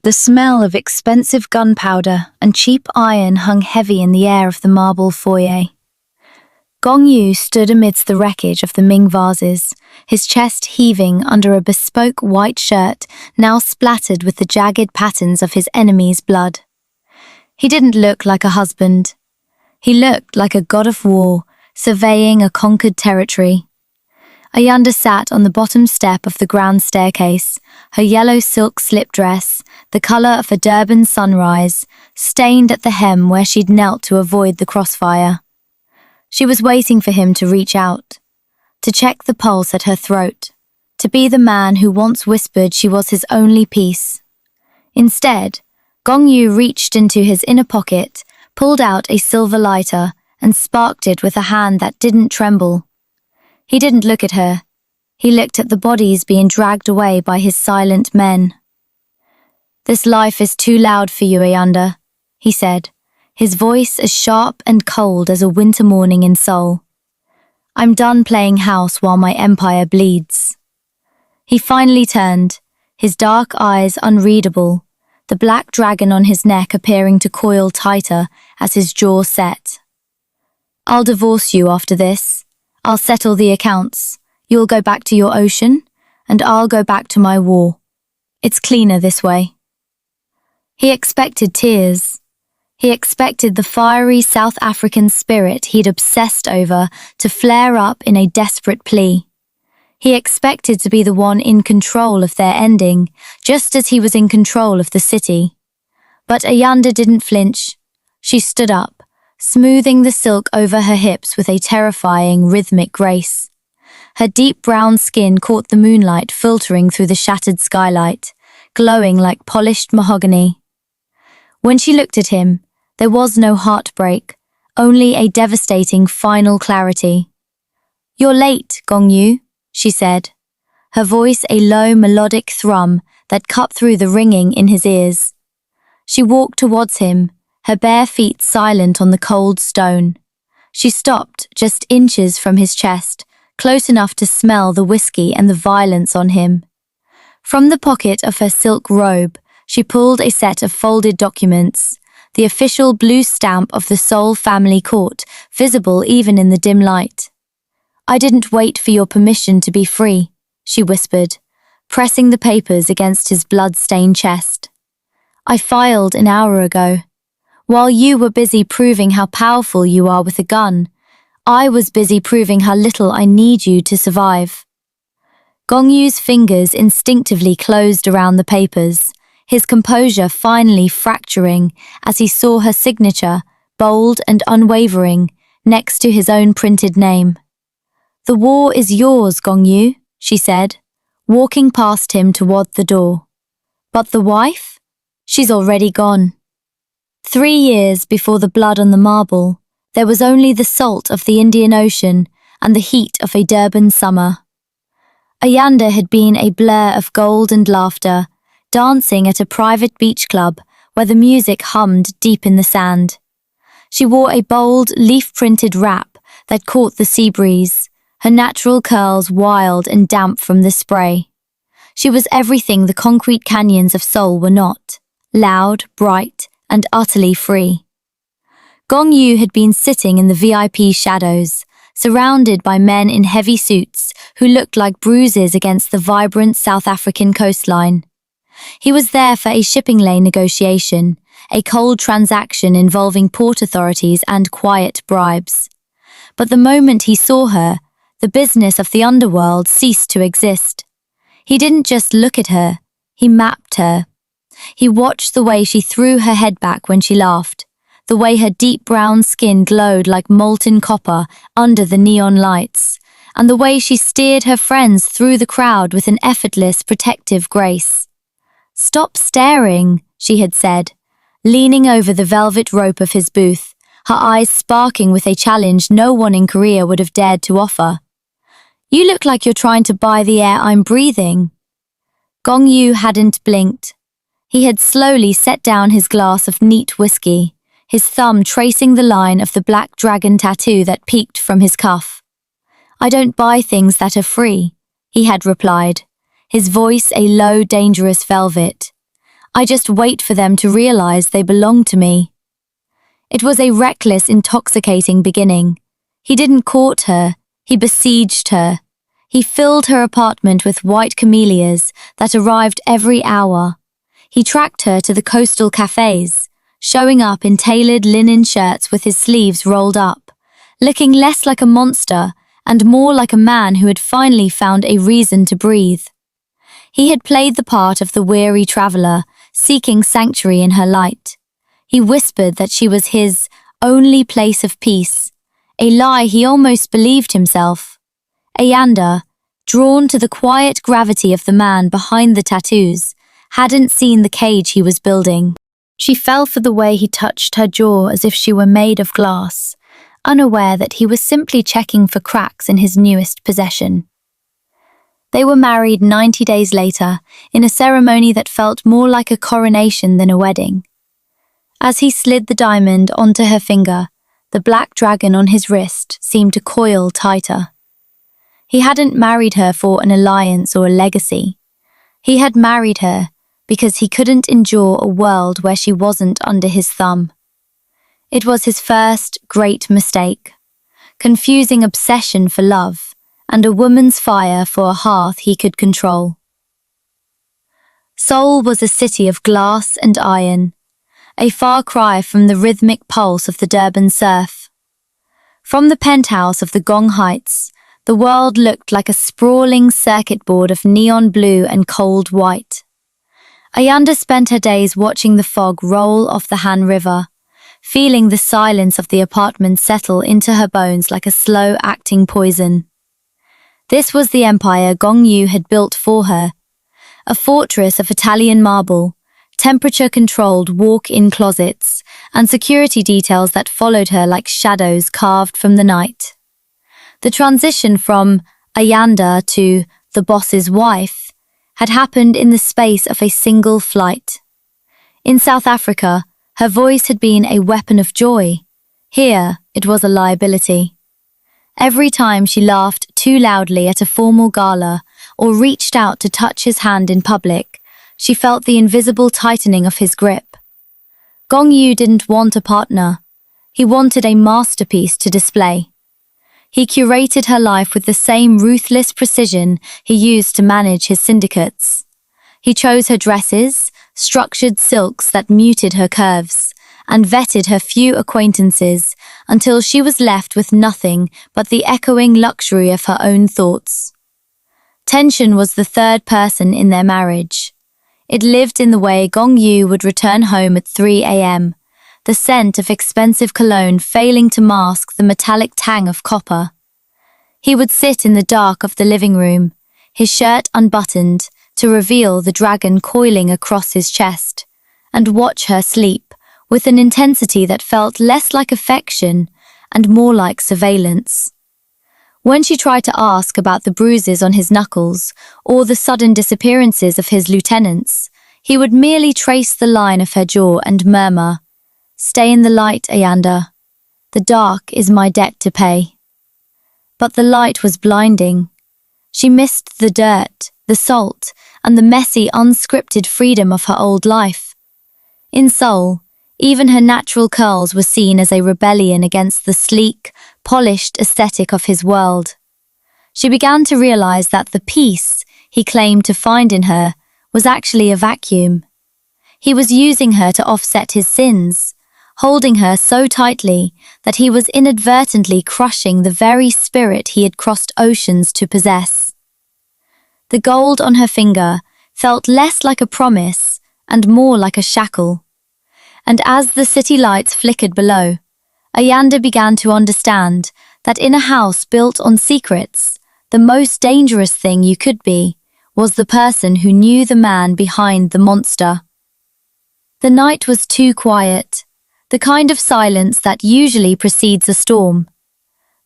The smell of expensive gunpowder and cheap iron hung heavy in the air of the marble foyer. Gong Yu stood amidst the wreckage of the Ming vases, his chest heaving under a bespoke white shirt now splattered with the jagged patterns of his enemy's blood. He didn't look like a husband. He looked like a god of war, surveying a conquered territory. Ayanda sat on the bottom step of the grand staircase, her yellow silk slip dress, the colour of a Durban sunrise, stained at the hem where she'd knelt to avoid the crossfire. She was waiting for him to reach out, to check the pulse at her throat, to be the man who once whispered she was his only peace. Instead, Gong Yu reached into his inner pocket, pulled out a silver lighter, and sparked it with a hand that didn't tremble. He didn't look at her. He looked at the bodies being dragged away by his silent men. "This life is too loud for you, Ayanda," he said, his voice as sharp and cold as a winter morning in Seoul. "I'm done playing house while my empire bleeds." He finally turned, his dark eyes unreadable, the black dragon on his neck appearing to coil tighter as his jaw set. "I'll divorce you after this. I'll settle the accounts. You'll go back to your ocean, and I'll go back to my war. It's cleaner this way." He expected tears. He expected the fiery South African spirit he'd obsessed over to flare up in a desperate plea. He expected to be the one in control of their ending, just as he was in control of the city. But Ayanda didn't flinch. She stood up, smoothing the silk over her hips with a terrifying, rhythmic grace. Her deep brown skin caught the moonlight filtering through the shattered skylight, glowing like polished mahogany. When she looked at him, there was no heartbreak, only a devastating final clarity. "You're late, Gong Yu," she said, her voice a low melodic thrum that cut through the ringing in his ears. She walked towards him, her bare feet silent on the cold stone. She stopped just inches from his chest, close enough to smell the whiskey and the violence on him. From the pocket of her silk robe, she pulled a set of folded documents, the official blue stamp of the Seoul family court, visible even in the dim light. "I didn't wait for your permission to be free," she whispered, pressing the papers against his blood-stained chest. "I filed an hour ago. While you were busy proving how powerful you are with a gun, I was busy proving how little I need you to survive." Gong Yu's fingers instinctively closed around the papers, his composure finally fracturing as he saw her signature, bold and unwavering, next to his own printed name. "The war is yours, Gong Yu," she said, walking past him toward the door. "But the wife? She's already gone." 3 years before the blood on the marble, there was only the salt of the Indian Ocean and the heat of a Durban summer. Ayanda had been a blur of gold and laughter, dancing at a private beach club where the music hummed deep in the sand. She wore a bold, leaf-printed wrap that caught the sea breeze, her natural curls wild and damp from the spray. She was everything the concrete canyons of Seoul were not: loud, bright, and utterly free. Gong Yu had been sitting in the VIP shadows, surrounded by men in heavy suits who looked like bruises against the vibrant South African coastline. He was there for a shipping lane negotiation, a cold transaction involving port authorities and quiet bribes. But the moment he saw her, the business of the underworld ceased to exist. He didn't just look at her, he mapped her. He watched the way she threw her head back when she laughed, the way her deep brown skin glowed like molten copper under the neon lights, and the way she steered her friends through the crowd with an effortless, protective grace. "Stop staring," she had said, leaning over the velvet rope of his booth, her eyes sparking with a challenge no one in Korea would have dared to offer. "You look like you're trying to buy the air I'm breathing." Gong Yu hadn't blinked. He had slowly set down his glass of neat whiskey, his thumb tracing the line of the black dragon tattoo that peeked from his cuff. "I don't buy things that are free," he had replied, his voice a low, dangerous velvet. I just wait for them to realize they belong to me." It was a reckless, intoxicating beginning. He didn't court her, he besieged her. He filled her apartment with white camellias that arrived every hour. He tracked her to the coastal cafes, showing up in tailored linen shirts with his sleeves rolled up, looking less like a monster and more like a man who had finally found a reason to breathe. He had played the part of the weary traveler, seeking sanctuary in her light. He whispered that she was his only place of peace, a lie he almost believed himself. Ayanda, drawn to the quiet gravity of the man behind the tattoos, hadn't seen the cage he was building. She fell for the way he touched her jaw as if she were made of glass, unaware that he was simply checking for cracks in his newest possession. They were married 90 days later, in a ceremony that felt more like a coronation than a wedding. As he slid the diamond onto her finger, the black dragon on his wrist seemed to coil tighter. He hadn't married her for an alliance or a legacy. He had married her because he couldn't endure a world where she wasn't under his thumb. It was his first great mistake, confusing obsession for love and a woman's fire for a hearth he could control. Seoul was a city of glass and iron, a far cry from the rhythmic pulse of the Durban surf. From the penthouse of the Gong Heights, the world looked like a sprawling circuit board of neon blue and cold white. Ayanda spent her days watching the fog roll off the Han River, feeling the silence of the apartment settle into her bones like a slow-acting poison. This was the empire Gong Yu had built for her, a fortress of Italian marble, temperature-controlled walk-in closets, and security details that followed her like shadows carved from the night. The transition from Ayanda to the boss's wife had happened in the space of a single flight. In South Africa, her voice had been a weapon of joy. Here, it was a liability. Every time she laughed too loudly at a formal gala or reached out to touch his hand in public, she felt the invisible tightening of his grip. Gong Yu didn't want a partner. He wanted a masterpiece to display. He curated her life with the same ruthless precision he used to manage his syndicates. He chose her dresses, structured silks that muted her curves, and vetted her few acquaintances until she was left with nothing but the echoing luxury of her own thoughts. Tension was the third person in their marriage. It lived in the way Gong Yu would return home at 3 a.m., the scent of expensive cologne failing to mask the metallic tang of copper. He would sit in the dark of the living room, his shirt unbuttoned to reveal the dragon coiling across his chest, and watch her sleep with an intensity that felt less like affection and more like surveillance. When she tried to ask about the bruises on his knuckles or the sudden disappearances of his lieutenants, he would merely trace the line of her jaw and murmur, "Stay in the light, Ayanda. The dark is my debt to pay." But the light was blinding. She missed the dirt, the salt, and the messy, unscripted freedom of her old life. In Seoul, even her natural curls were seen as a rebellion against the sleek, polished aesthetic of his world. She began to realize that the peace he claimed to find in her was actually a vacuum. He was using her to offset his sins, holding her so tightly that he was inadvertently crushing the very spirit he had crossed oceans to possess. The gold on her finger felt less like a promise and more like a shackle. And as the city lights flickered below, Ayanda began to understand that in a house built on secrets, the most dangerous thing you could be was the person who knew the man behind the monster. The night was too quiet, the kind of silence that usually precedes a storm.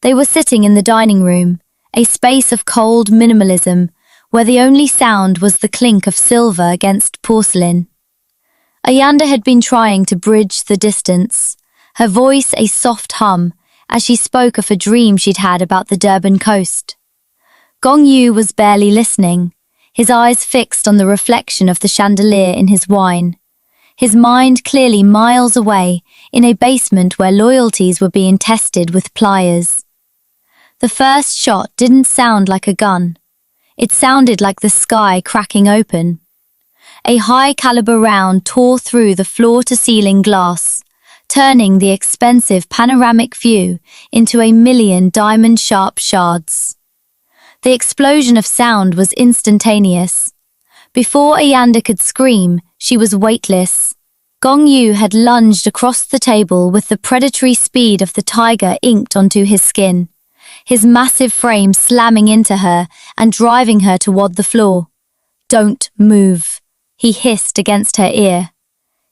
They were sitting in the dining room, a space of cold minimalism, where the only sound was the clink of silver against porcelain. Ayanda had been trying to bridge the distance, her voice a soft hum as she spoke of a dream she'd had about the Durban coast. Gong Yu was barely listening, his eyes fixed on the reflection of the chandelier in his wine. his mind clearly miles away in a basement where loyalties were being tested with pliers. The first shot didn't sound like a gun. It sounded like the sky cracking open. A high-caliber round tore through the floor-to-ceiling glass, turning the expensive panoramic view into a million diamond-sharp shards. The explosion of sound was instantaneous. Before Ayanda could scream, she was weightless. Gong Yu had lunged across the table with the predatory speed of the tiger inked onto his skin, his massive frame slamming into her and driving her toward the floor. "Don't move," he hissed against her ear.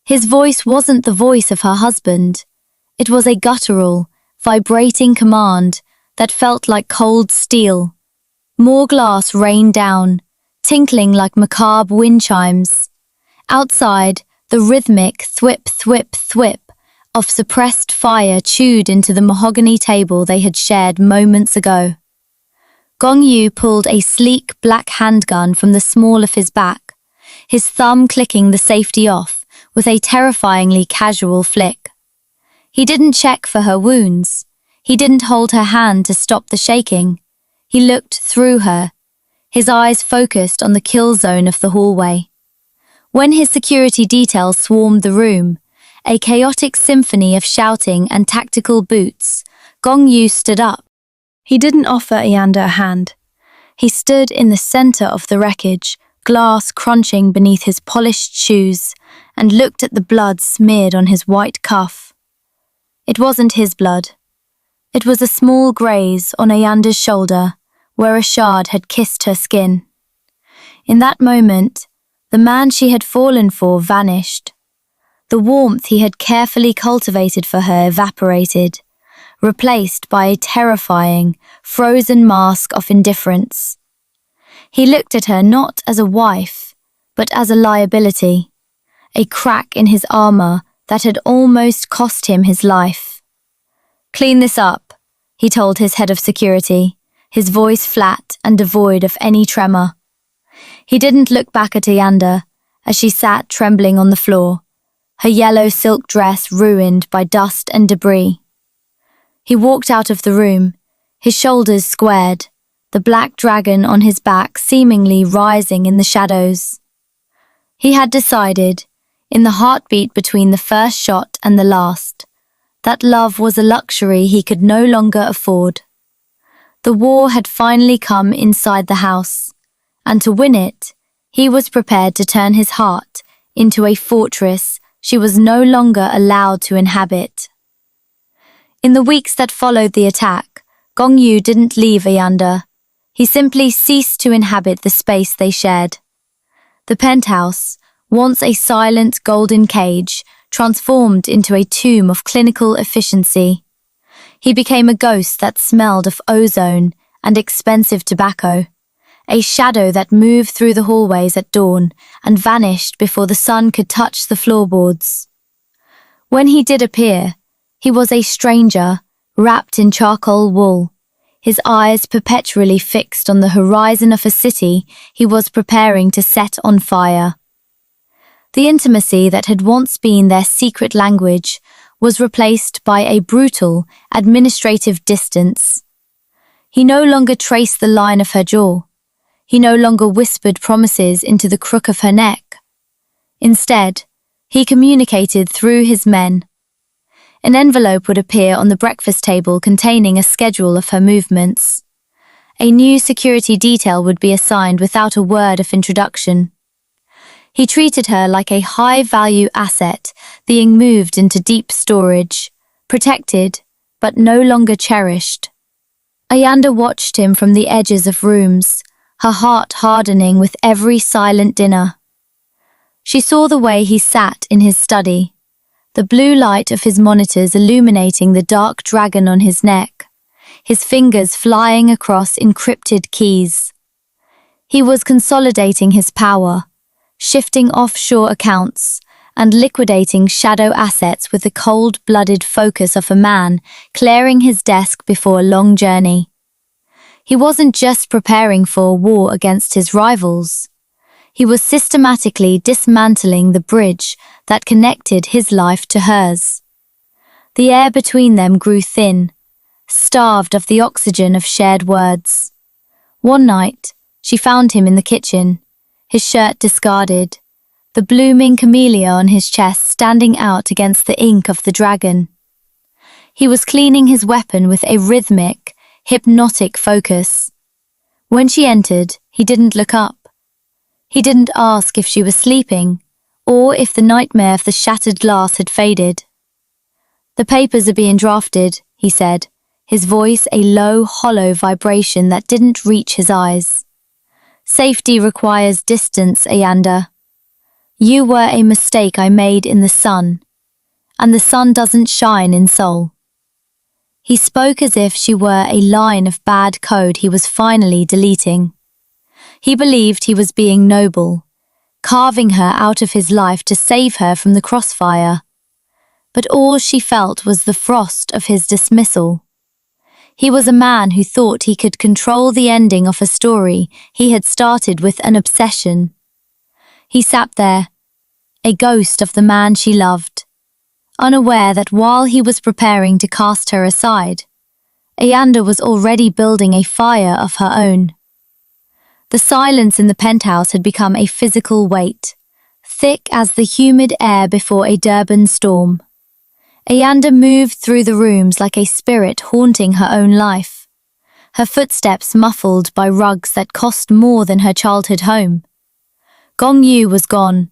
His voice wasn't the voice of her husband. It was a guttural, vibrating command that felt like cold steel. More glass rained down, tinkling like macabre wind chimes. Outside, the rhythmic thwip, thwip, thwip of suppressed fire chewed into the mahogany table they had shared moments ago. Gong Yu pulled a sleek black handgun from the small of his back, his thumb clicking the safety off with a terrifyingly casual flick. He didn't check for her wounds. He didn't hold her hand to stop the shaking. He looked through her, his eyes focused on the kill zone of the hallway. When his security detail swarmed the room, a chaotic symphony of shouting and tactical boots, Gong Yu stood up. He didn't offer Ayanda a hand. He stood in the center of the wreckage, glass crunching beneath his polished shoes, and looked at the blood smeared on his white cuff. It wasn't his blood. It was a small graze on Ayanda's shoulder, where a shard had kissed her skin. In that moment, the man she had fallen for vanished. The warmth he had carefully cultivated for her evaporated, replaced by a terrifying, frozen mask of indifference. He looked at her not as a wife, but as a liability, a crack in his armor that had almost cost him his life. "Clean this up," he told his head of security, his voice flat and devoid of any tremor. He didn't look back at Ayanda as she sat trembling on the floor, her yellow silk dress ruined by dust and debris. He walked out of the room, his shoulders squared, the black dragon on his back seemingly rising in the shadows. He had decided, in the heartbeat between the first shot and the last, that love was a luxury he could no longer afford. The war had finally come inside the house, and to win it, he was prepared to turn his heart into a fortress she was no longer allowed to inhabit. In the weeks that followed the attack, Gong Yu didn't leave Ayanda. He simply ceased to inhabit the space they shared. The penthouse, once a silent golden cage, transformed into a tomb of clinical efficiency. He became a ghost that smelled of ozone and expensive tobacco, a shadow that moved through the hallways at dawn and vanished before the sun could touch the floorboards. When he did appear, he was a stranger, wrapped in charcoal wool, his eyes perpetually fixed on the horizon of a city he was preparing to set on fire. The intimacy that had once been their secret language was replaced by a brutal, administrative distance. He no longer traced the line of her jaw. He no longer whispered promises into the crook of her neck. Instead, he communicated through his men. An envelope would appear on the breakfast table containing a schedule of her movements. A new security detail would be assigned without a word of introduction. He treated her like a high-value asset being moved into deep storage, protected, but no longer cherished. Ayanda watched him from the edges of rooms, her heart hardening with every silent dinner. She saw the way he sat in his study, the blue light of his monitors illuminating the dark dragon on his neck, his fingers flying across encrypted keys. He was consolidating his power, shifting offshore accounts, and liquidating shadow assets with the cold-blooded focus of a man clearing his desk before a long journey. He wasn't just preparing for a war against his rivals. He was systematically dismantling the bridge that connected his life to hers. The air between them grew thin, starved of the oxygen of shared words. One night, she found him in the kitchen, his shirt discarded, the blooming camellia on his chest standing out against the ink of the dragon. He was cleaning his weapon with a rhythmic, hypnotic focus. When she entered, he didn't look up. He didn't ask if she was sleeping, or if the nightmare of the shattered glass had faded. "The papers are being drafted," he said, his voice a low, hollow vibration that didn't reach his eyes. "Safety requires distance, Ayanda. You were a mistake I made in the sun, and the sun doesn't shine in Seoul." He spoke as if she were a line of bad code he was finally deleting. He believed he was being noble, carving her out of his life to save her from the crossfire. But all she felt was the frost of his dismissal. He was a man who thought he could control the ending of a story he had started with an obsession. He sat there, a ghost of the man she loved, unaware that while he was preparing to cast her aside, Ayanda was already building a fire of her own. The silence in the penthouse had become a physical weight, thick as the humid air before a Durban storm. Ayanda moved through the rooms like a spirit haunting her own life, her footsteps muffled by rugs that cost more than her childhood home. Gong Yu was gone,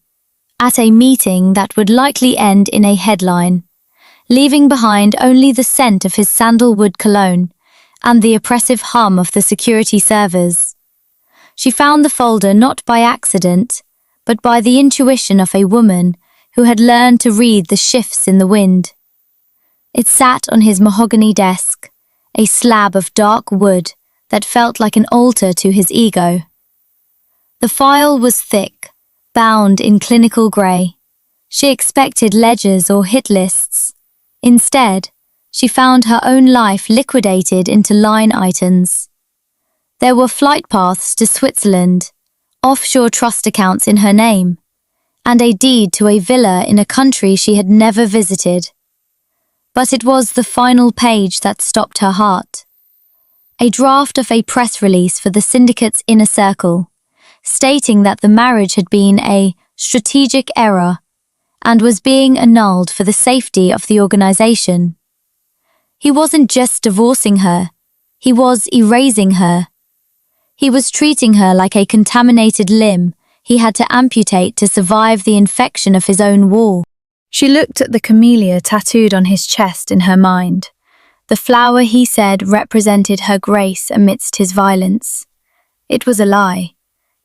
at a meeting that would likely end in a headline, leaving behind only the scent of his sandalwood cologne and the oppressive hum of the security servers. She found the folder not by accident, but by the intuition of a woman who had learned to read the shifts in the wind. It sat on his mahogany desk, a slab of dark wood that felt like an altar to his ego. The file was thick, bound in clinical grey. She expected ledgers or hit lists. Instead, she found her own life liquidated into line items. There were flight paths to Switzerland, offshore trust accounts in her name, and a deed to a villa in a country she had never visited. But it was the final page that stopped her heart. A draft of a press release for the syndicate's inner circle, stating that the marriage had been a strategic error and was being annulled for the safety of the organization. He wasn't just divorcing her, he was erasing her. He was treating her like a contaminated limb he had to amputate to survive the infection of his own war. She looked at the camellia tattooed on his chest in her mind. The flower, he said, represented her grace amidst his violence. It was a lie.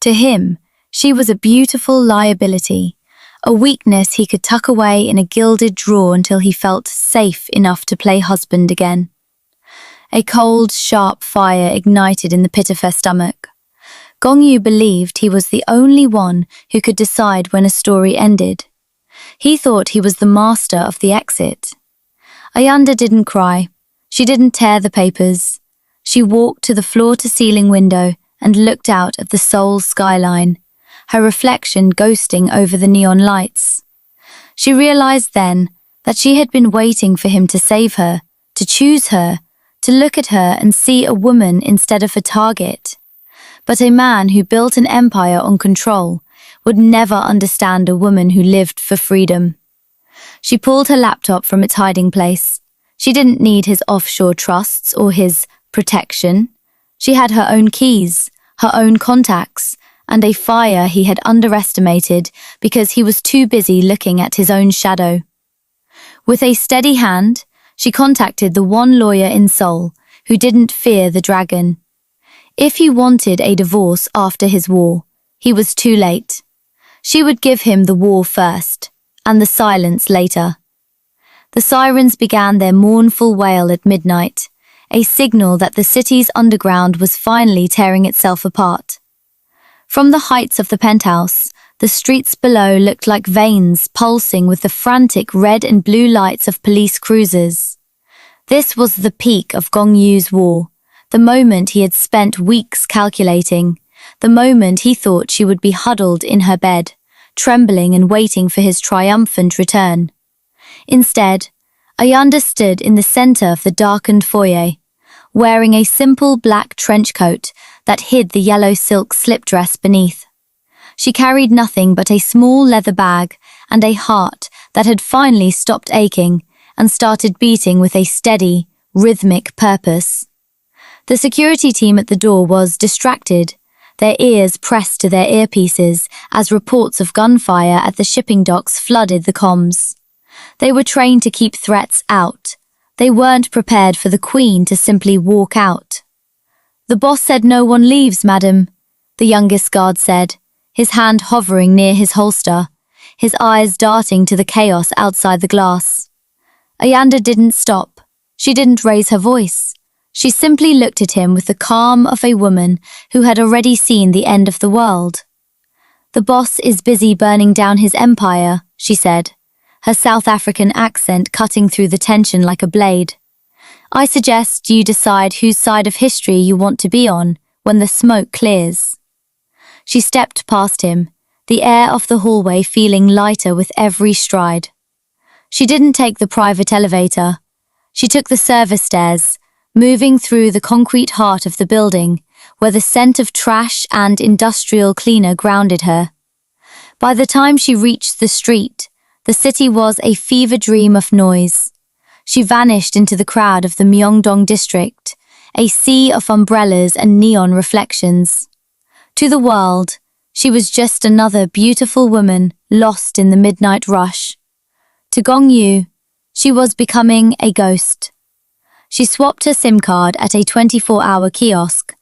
To him, she was a beautiful liability, a weakness he could tuck away in a gilded drawer until he felt safe enough to play husband again. A cold, sharp fire ignited in the pit of her stomach. Gong Yu believed he was the only one who could decide when a story ended. He thought he was the master of the exit. Ayanda didn't cry. She didn't tear the papers. She walked to the floor-to-ceiling window and looked out at the Seoul skyline, her reflection ghosting over the neon lights. She realized then that she had been waiting for him to save her, to choose her, to look at her and see a woman instead of a target. But a man who built an empire on control would never understand a woman who lived for freedom. She pulled her laptop from its hiding place. She didn't need his offshore trusts or his protection. She had her own keys, her own contacts, and a fire he had underestimated because he was too busy looking at his own shadow. With a steady hand, she contacted the one lawyer in Seoul who didn't fear the dragon. If he wanted a divorce after his war, he was too late. She would give him the war first, and the silence later. The sirens began their mournful wail at midnight, a signal that the city's underground was finally tearing itself apart. From the heights of the penthouse, the streets below looked like veins pulsing with the frantic red and blue lights of police cruisers. This was the peak of Gong Yu's war, the moment he had spent weeks calculating, the moment he thought she would be huddled in her bed, trembling and waiting for his triumphant return. Instead, Ayanda stood in the center of the darkened foyer, wearing a simple black trench coat that hid the yellow silk slip dress beneath. She carried nothing but a small leather bag and a heart that had finally stopped aching and started beating with a steady, rhythmic purpose. The security team at the door was distracted, their ears pressed to their earpieces as reports of gunfire at the shipping docks flooded the comms. They were trained to keep threats out. They weren't prepared for the Queen to simply walk out. "The boss said no one leaves, madam," the youngest guard said, his hand hovering near his holster, his eyes darting to the chaos outside the glass. Ayanda didn't stop. She didn't raise her voice. She simply looked at him with the calm of a woman who had already seen the end of the world. "The boss is busy burning down his empire," she said, her South African accent cutting through the tension like a blade. "I suggest you decide whose side of history you want to be on when the smoke clears." She stepped past him, the air of the hallway feeling lighter with every stride. She didn't take the private elevator. She took the service stairs, moving through the concrete heart of the building, where the scent of trash and industrial cleaner grounded her. By the time she reached the street, the city was a fever dream of noise. She vanished into the crowd of the Myeongdong district, a sea of umbrellas and neon reflections. To the world, she was just another beautiful woman lost in the midnight rush. To Gongyu, she was becoming a ghost. She swapped her SIM card at a 24-hour kiosk,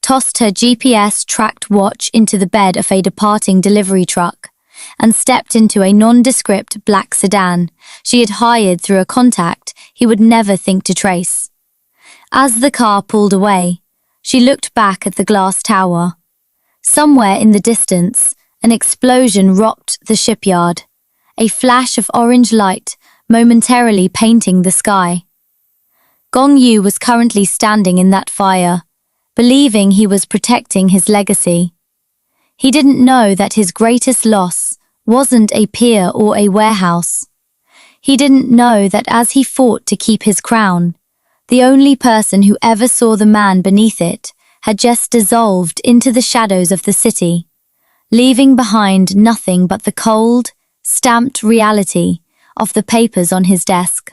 tossed her GPS-tracked watch into the bed of a departing delivery truck, and stepped into a nondescript black sedan she had hired through a contact he would never think to trace. As the car pulled away, she looked back at the glass tower. Somewhere in the distance, an explosion rocked the shipyard, a flash of orange light momentarily painting the sky. Gongyu was currently standing in that fire, believing he was protecting his legacy. He didn't know that his greatest loss wasn't a pier or a warehouse. He didn't know that as he fought to keep his crown, the only person who ever saw the man beneath it had just dissolved into the shadows of the city, leaving behind nothing but the cold, stamped reality of the papers on his desk.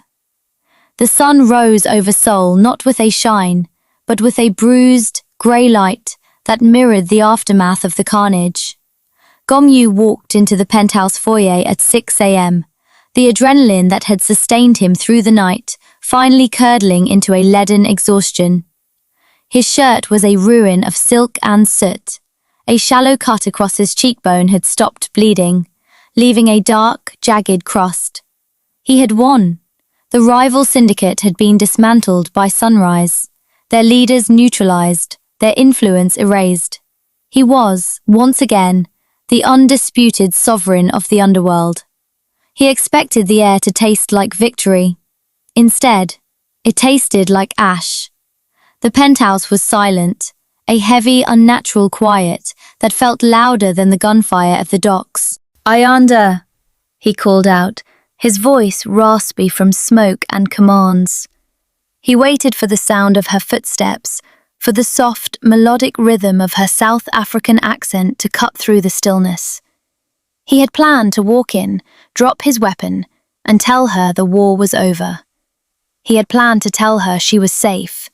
The sun rose over Seoul not with a shine, but with a bruised, grey light that mirrored the aftermath of the carnage. Gongyu walked into the penthouse foyer at 6 a.m., the adrenaline that had sustained him through the night finally curdling into a leaden exhaustion. His shirt was a ruin of silk and soot. A shallow cut across his cheekbone had stopped bleeding, leaving a dark, jagged crust. He had won. The rival syndicate had been dismantled by sunrise, their leaders neutralized, their influence erased. He was, once again, the undisputed sovereign of the underworld. He expected the air to taste like victory. Instead, it tasted like ash. The penthouse was silent, a heavy, unnatural quiet that felt louder than the gunfire of the docks. "Ayanda," he called out, his voice raspy from smoke and commands. He waited for the sound of her footsteps, for the soft, melodic rhythm of her South African accent to cut through the stillness. He had planned to walk in, drop his weapon, and tell her the war was over. He had planned to tell her she was safe,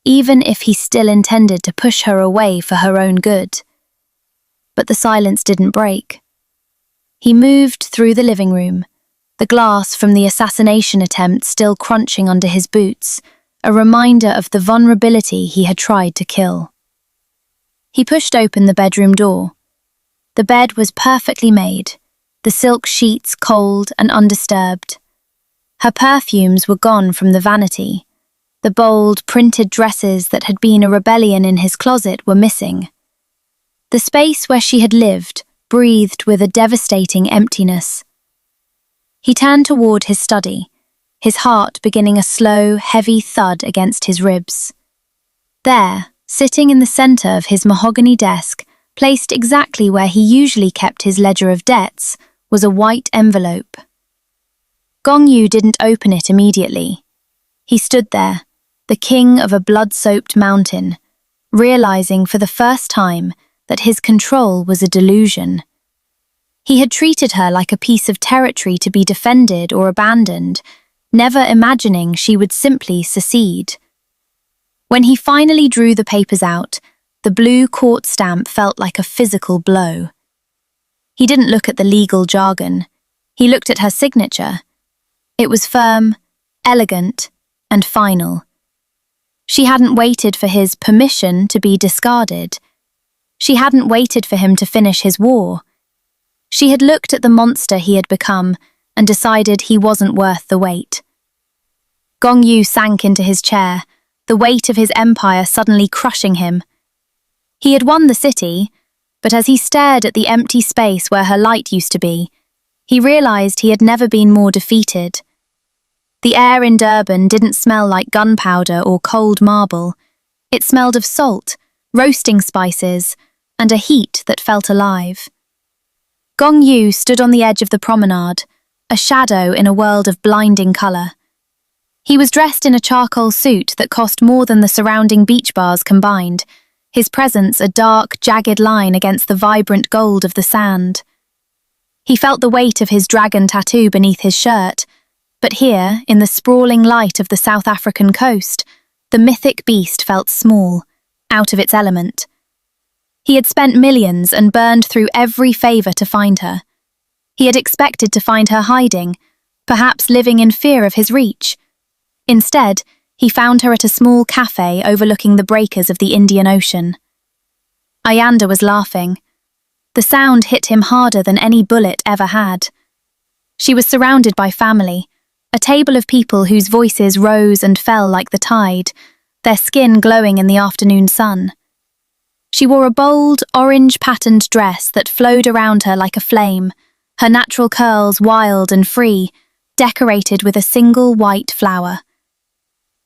even if he still intended to push her away for her own good. But the silence didn't break. He moved through the living room, the glass from the assassination attempt still crunching under his boots, a reminder of the vulnerability he had tried to kill. He pushed open the bedroom door. The bed was perfectly made, the silk sheets cold and undisturbed. Her perfumes were gone from the vanity. The bold, printed dresses that had been a rebellion in his closet were missing. The space where she had lived breathed with a devastating emptiness. He turned toward his study, his heart beginning a slow, heavy thud against his ribs. There, sitting in the center of his mahogany desk, Placed exactly where he usually kept his ledger of debts was a white envelope. Gong Yu didn't open it immediately. He stood there, the king of a blood-soaked mountain, realizing for the first time that his control was a delusion. He had treated her like a piece of territory to be defended or abandoned, never imagining she would simply secede. When he finally drew the papers out, the blue court stamp felt like a physical blow. He didn't look at the legal jargon. He looked at her signature. It was firm, elegant, and final. She hadn't waited for his permission to be discarded. She hadn't waited for him to finish his war. She had looked at the monster he had become and decided he wasn't worth the wait. Gong Yu sank into his chair, the weight of his empire suddenly crushing him. He had won the city, but as he stared at the empty space where her light used to be, he realized he had never been more defeated. The air in Durban didn't smell like gunpowder or cold marble. It smelled of salt, roasting spices, and a heat that felt alive. Gong Yu stood on the edge of the promenade, a shadow in a world of blinding colour. He was dressed in a charcoal suit that cost more than the surrounding beach bars combined, his presence a dark, jagged line against the vibrant gold of the sand. He felt the weight of his dragon tattoo beneath his shirt, but here, in the sprawling light of the South African coast, the mythic beast felt small, out of its element. He had spent millions and burned through every favour to find her. He had expected to find her hiding, perhaps living in fear of his reach. Instead, he found her at a small cafe overlooking the breakers of the Indian Ocean. Ayanda was laughing. The sound hit him harder than any bullet ever had. She was surrounded by family, a table of people whose voices rose and fell like the tide, their skin glowing in the afternoon sun. She wore a bold, orange-patterned dress that flowed around her like a flame, her natural curls wild and free, decorated with a single white flower.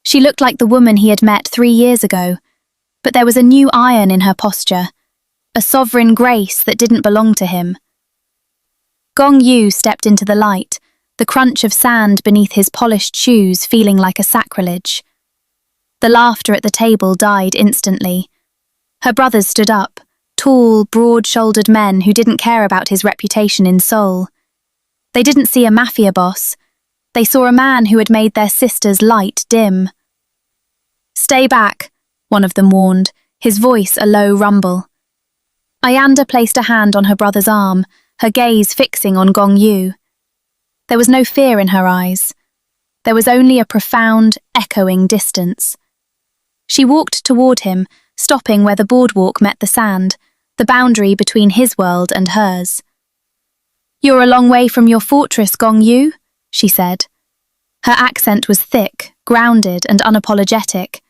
She looked like the woman he had met 3 years ago, but there was a new iron in her posture, a sovereign grace that didn't belong to him. Gong Yu stepped into the light, the crunch of sand beneath his polished shoes feeling like a sacrilege. The laughter at the table died instantly. Her brothers stood up, tall, broad-shouldered men who didn't care about his reputation in Seoul. They didn't see a mafia boss. They saw a man who had made their sister's light dim. "Stay back," one of them warned, his voice a low rumble. Ayanda placed a hand on her brother's arm, her gaze fixing on Gong Yu. There was no fear in her eyes. There was only a profound, echoing distance. She walked toward him, stopping where the boardwalk met the sand, the boundary between his world and hers. "You're a long way from your fortress, Gong Yu," she said. Her accent was thick, grounded, and unapologetic.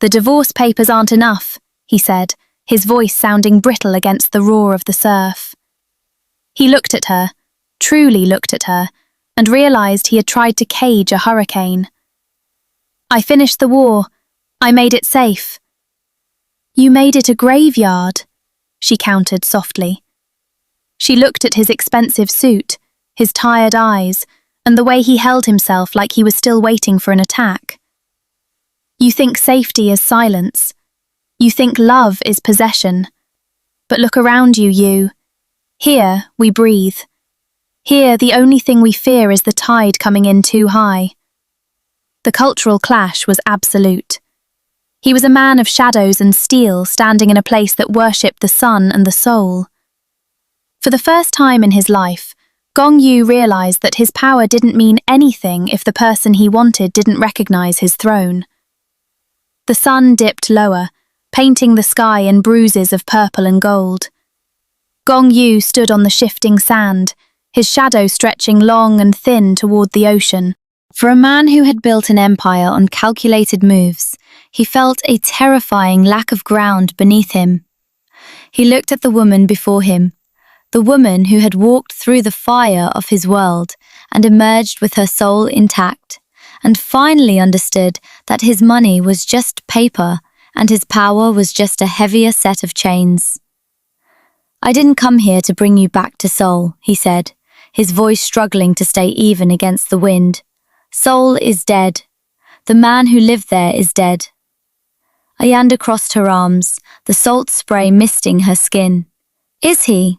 "The divorce papers aren't enough," he said, his voice sounding brittle against the roar of the surf. He looked at her, truly looked at her, and realized he had tried to cage a hurricane. "I finished the war. I made it safe." "You made it a graveyard," she countered softly. She looked at his expensive suit, his tired eyes, and the way he held himself like he was still waiting for an attack. "You think safety is silence. You think love is possession. But look around you, Yu. Here we breathe. Here the only thing we fear is the tide coming in too high." The cultural clash was absolute. He was a man of shadows and steel, standing in a place that worshipped the sun and the soul. For the first time in his life, Gong Yu realized that his power didn't mean anything if the person he wanted didn't recognize his throne. The sun dipped lower, painting the sky in bruises of purple and gold. Gong Yu stood on the shifting sand, his shadow stretching long and thin toward the ocean. For a man who had built an empire on calculated moves, he felt a terrifying lack of ground beneath him. He looked at the woman before him, the woman who had walked through the fire of his world and emerged with her soul intact, and finally understood that his money was just paper and his power was just a heavier set of chains. I didn't come here to bring you back to Seoul, he said, his voice struggling to stay even against the wind. Seoul is dead. The man who lived there is dead. Ayanda crossed her arms, the salt spray misting her skin. Is he?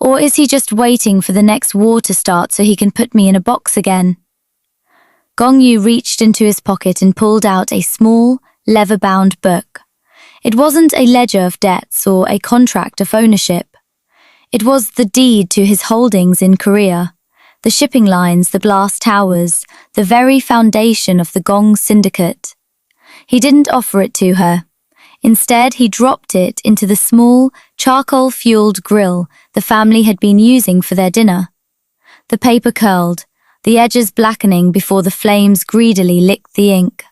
Or is he just waiting for the next war to start so he can put me in a box again? Gong-yu reached into his pocket and pulled out a small, leather-bound book. It wasn't a ledger of debts or a contract of ownership. It was the deed to his holdings in Korea, the shipping lines, the glass towers, the very foundation of the Gong syndicate. He didn't offer it to her. Instead, he dropped it into the small, charcoal-fueled grill the family had been using for their dinner. The paper curled, the edges blackening before the flames greedily licked the ink.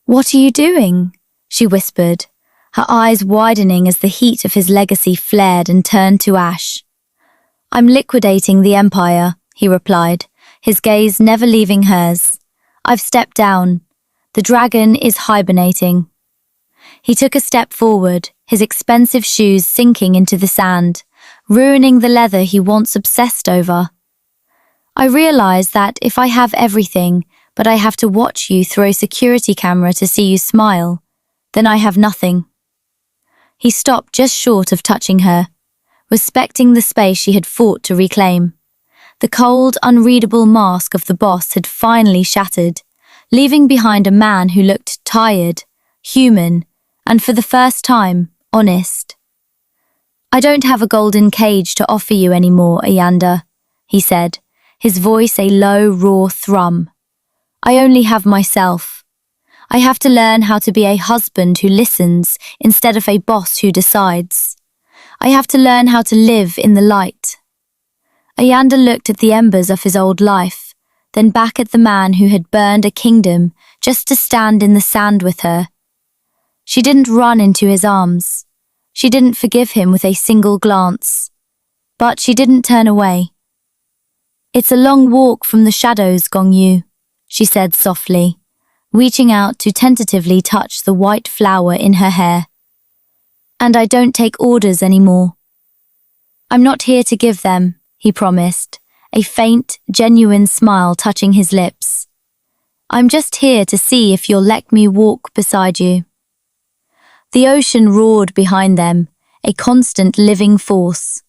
"What are you doing?" she whispered, her eyes widening as the heat of his legacy flared and turned to ash. "I'm liquidating the empire," he replied, his gaze never leaving hers. "I've stepped down. The dragon is hibernating." He took a step forward, his expensive shoes sinking into the sand, ruining the leather he once obsessed over. "I realize that if I have everything, but I have to watch you through a security camera to see you smile, then I have nothing." He stopped just short of touching her, respecting the space she had fought to reclaim. The cold, unreadable mask of the boss had finally shattered, leaving behind a man who looked tired, human, and for the first time, honest. "I don't have a golden cage to offer you anymore, Ayanda," he said, his voice a low, raw thrum. "I only have myself. I have to learn how to be a husband who listens instead of a boss who decides. I have to learn how to live in the light." Ayanda looked at the embers of his old life, then back at the man who had burned a kingdom just to stand in the sand with her. She didn't run into his arms. She didn't forgive him with a single glance. But she didn't turn away. "It's a long walk from the shadows, Gong-yu," she said softly, reaching out to tentatively touch the white flower in her hair. "And I don't take orders anymore." "I'm not here to give them," he promised, a faint, genuine smile touching his lips. "I'm just here to see if you'll let me walk beside you." The ocean roared behind them, a constant living force.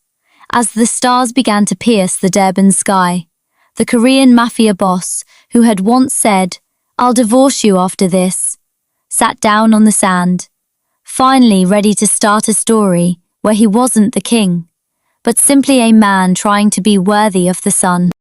As the stars began to pierce the Durban sky, the Korean Mafia boss, who had once said, "I'll divorce you after this," sat down on the sand, finally ready to start a story where he wasn't the king, but simply a man trying to be worthy of the sun.